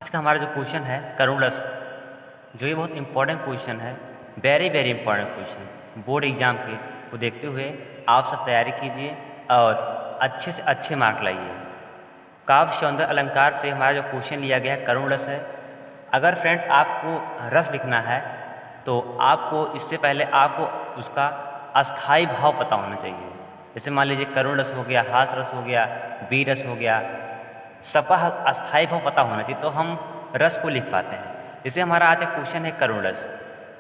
आज का हमारा जो क्वेश्चन है करुण रस, जो ये बहुत इंपॉर्टेंट क्वेश्चन है, very very important question board exam के को देखते हुए आप सब तैयारी कीजिए और अच्छे से अच्छे मार्क लाइए। काव्य सौंदर्य अलंकार से हमारा जो क्वेश्चन लिया गया है करुण रस है। अगर फ्रेंड्स आपको रस लिखना है तो आपको इससे पहले आपको उसका अस्थाई भाव पता होना चाहिए। जैसे मान लीजिए करुण रस हो गया, हास रस हो गया, वीर रस हो गया, सबका अस्थाई भाव पता होना चाहिए तो हम रस को लिख पाते हैं। जैसे हमारा आज का क्वेश्चन है करुण रस,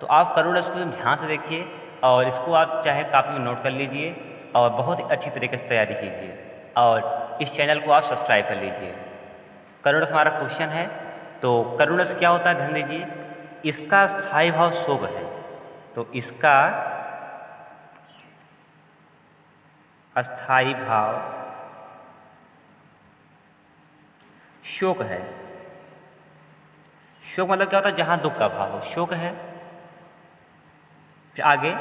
तो आप करुण रस को ध्यान से देखिए और इसको आप चाहे कापी में नोट कर लीजिए और बहुत ही अच्छी तरीके से तैयारी कीजिए और इस चैनल को आप सब्सक्राइब कर लीजिए। करुण रस हमारा क्वेश्चन है। तो करुण रस क्या होता है, ध्यान दीजिए। इसका स्थायी भाव शोक है, तो इसका अस्थाई भाव शोक है। शोक मतलब क्या होता है, जहां दुख का भाव हो, शोक है। फिर आगे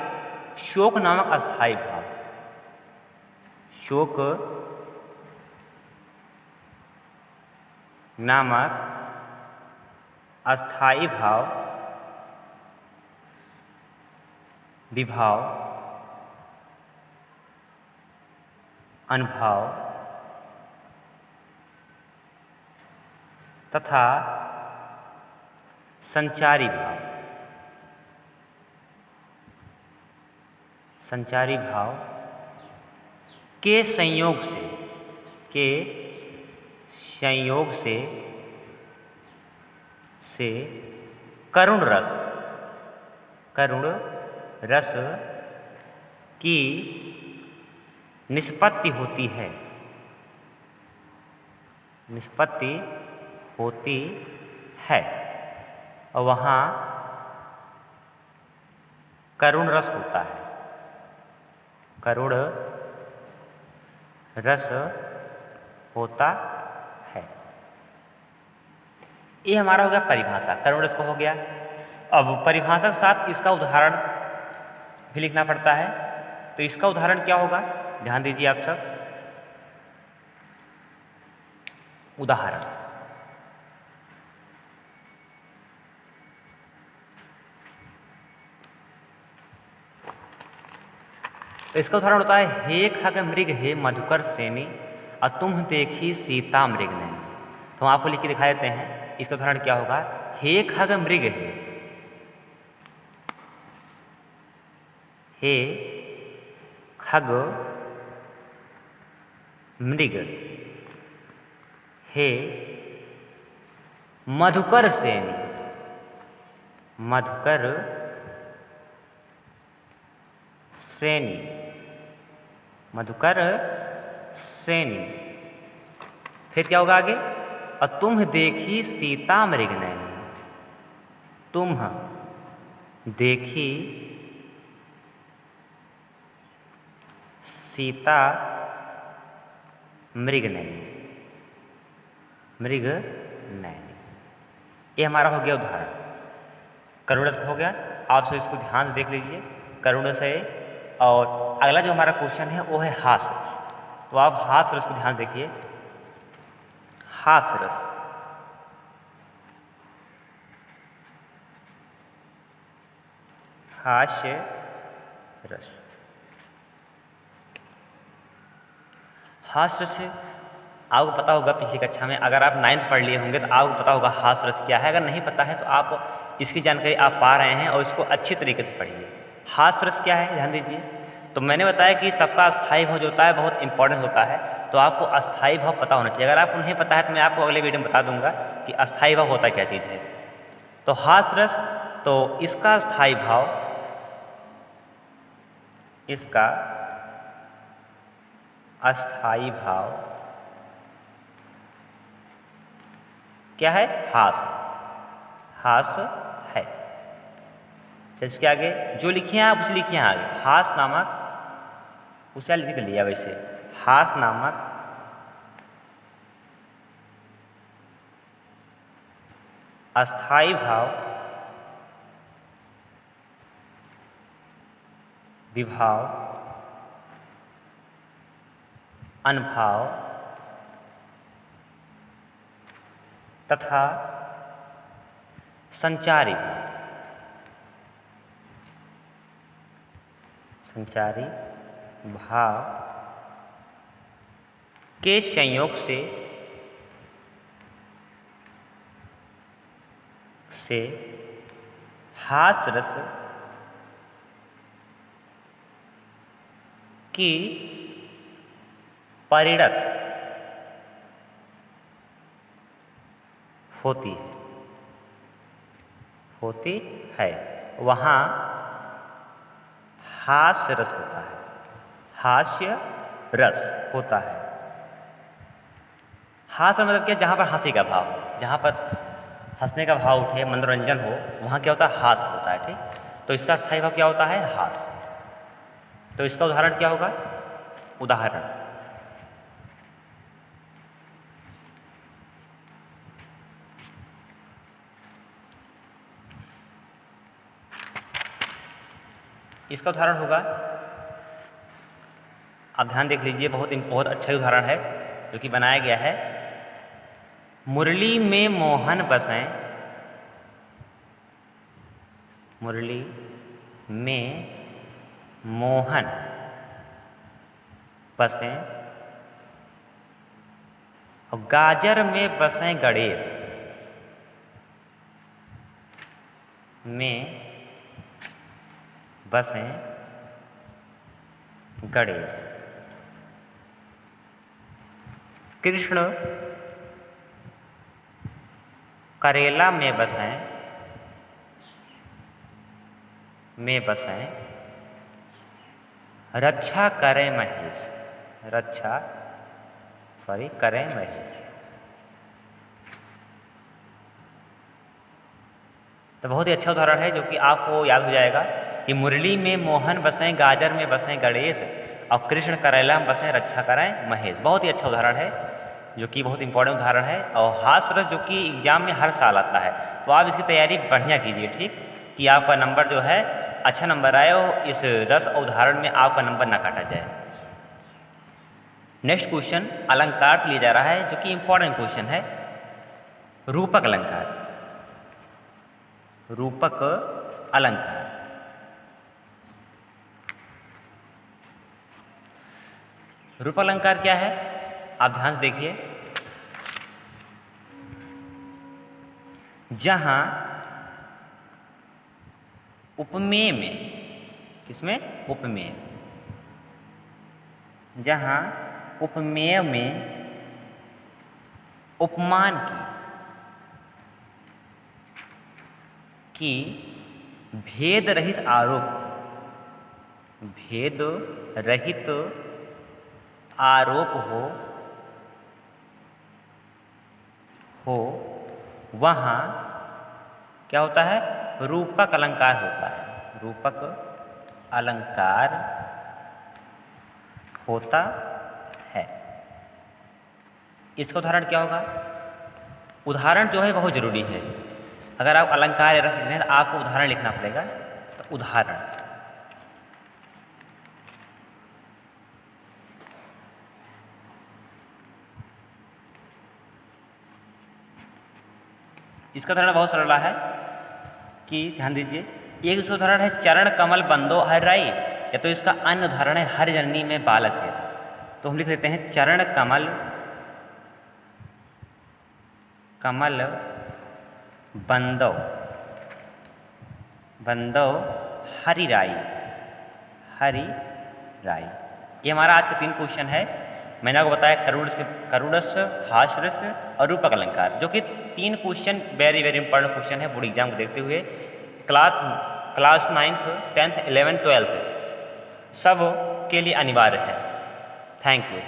शोक नामक अस्थाई भाव, शोक नामक अस्थाई भाव विभाव अनुभाव तथा संचारी भाव, संचारी भाव के संयोग से करुण रस की निष्पत्ति होती है, और वहाँ करुण रस होता है, करुण रस होता है। ये हमारा हो गया परिभाषा, करुण रस को हो गया। अब परिभाषा के साथ इसका उदाहरण भी लिखना पड़ता है, तो इसका उदाहरण क्या होगा, ध्यान दीजिए आप सब। उदाहरण तो इसका उदाहरण होता है, हे खग मृग हे मधुकर श्रेणी अतुम देखी सीता मृग नैनी। तो हम आपको लिख के दिखा देते हैं, इसका उदाहरण क्या होगा। हे खग मृग हे खग मृग हे मधुकर श्रेणी, मधुकर श्रेणी, मधुकर श्रेणी। फिर क्या होगा आगे, और तुम देखी सीता मृग नैनी, तुम देखी सीता मृग नैनी, मृग नैनी। ये हमारा हो गया उदाहरण, करुण रस हो गया। आप सब इसको ध्यान से देख लीजिए, करुण रस है। और अगला जो हमारा क्वेश्चन है वो है हास रस। तो आप हास रस को ध्यान देखिए, हास रस, हास्य रस, हास रस आपको पता होगा पिछली कक्षा में, अगर आप 9th पढ़ लिए होंगे तो आपको पता होगा हास रस क्या है। अगर नहीं पता है तो आप इसकी जानकारी आप पा रहे हैं और इसको अच्छी तरीके से पढ़िए। हास रस क्या है, ध्यान दीजिए। तो मैंने बताया कि सबका अस्थाई भाव जो होता है बहुत इंपॉर्टेंट होता है, तो आपको अस्थाई भाव पता होना चाहिए। अगर आपको नहीं पता है तो मैं आपको अगले वीडियो में बता दूंगा कि अस्थाई भाव होता क्या चीज़ है। तो हास रस, तो इसका अस्थाई भाव, इसका अस्थाई भाव क्या है, हास, हास है। इसके आगे जो लिखिए आप उसे लिखिए आगे, हास नामक, उसे लिख लिया वैसे, हास नामक अस्थाई भाव विभाव अनुभाव तथा संचारी भाव के संयोग से हास्य रस की परिणत होती है वहाँ हास्य रस होता है, हास्य रस होता है। हास्य मतलब क्या, जहाँ पर हंसी का भाव हो, जहाँ पर हंसने का भाव उठे, मनोरंजन हो, वहाँ क्या होता है, हास्य होता है। ठीक, तो इसका स्थायी भाव क्या होता है, हास्य। तो इसका उदाहरण क्या होगा, उदाहरण इसका उदाहरण होगा, आप ध्यान देख लीजिए, बहुत अच्छा उदाहरण है जो कि बनाया गया है। मुरली में मोहन बसें, मुरली में मोहन बसें और गाजर में बसें गणेश, में बसें गणेश। कृष्ण करेला में बसें, रक्षा करें महेश, करें महेश। तो बहुत ही अच्छा उदाहरण है जो कि आपको याद हो जाएगा कि मुरली में मोहन बसें, गाजर में बसें गणेश और कृष्ण करेला में बसें, रक्षा करें महेश। बहुत ही अच्छा उदाहरण है जो कि बहुत इंपॉर्टेंट उदाहरण है। और हास्य रस जो कि एग्जाम में हर साल आता है, तो आप इसकी तैयारी बढ़िया कीजिए। ठीक, कि आपका नंबर जो है अच्छा नंबर आए और इस रस और उदाहरण में आपका नंबर ना काटा जाए। नेक्स्ट क्वेश्चन अलंकार से लिया जा रहा है जो कि इंपॉर्टेंट क्वेश्चन है। रूपक अलंकार, रूपक अलंकार। रूपक अलंकार क्या है, आप ध्यान से देखिए। जहां उपमेय में, किसमें, उपमेय, जहां उपमेय में उपमान की भेद रहित आरोप हो वहाँ क्या होता है, रूपक अलंकार होता है, रूपक अलंकार होता है। इसका उदाहरण क्या होगा, उदाहरण जो है बहुत जरूरी है। अगर आप अलंकार रस लिखना है तो आपको उदाहरण लिखना पड़ेगा। तो उदाहरण, इसका उदाहरण बहुत सरल है कि ध्यान दीजिए। एक इसका उदाहरण है चरण कमल बंदो हर राई, या तो इसका अन्य उदाहरण है हर जननी में बालक है। तो हम लिख लेते हैं चरण कमल बंदो हरि राई, ये हमारा आज का 3 क्वेश्चन है। मैंने आपको बताया करुणस, हास्यरस और रूपक अलंकार, जो कि 3 क्वेश्चन वेरी इंपॉर्टेंट क्वेश्चन है बोर्ड एग्जाम को देखते हुए। Class 9th, 10th, 11th, 12th सब के लिए अनिवार्य है। Thank you.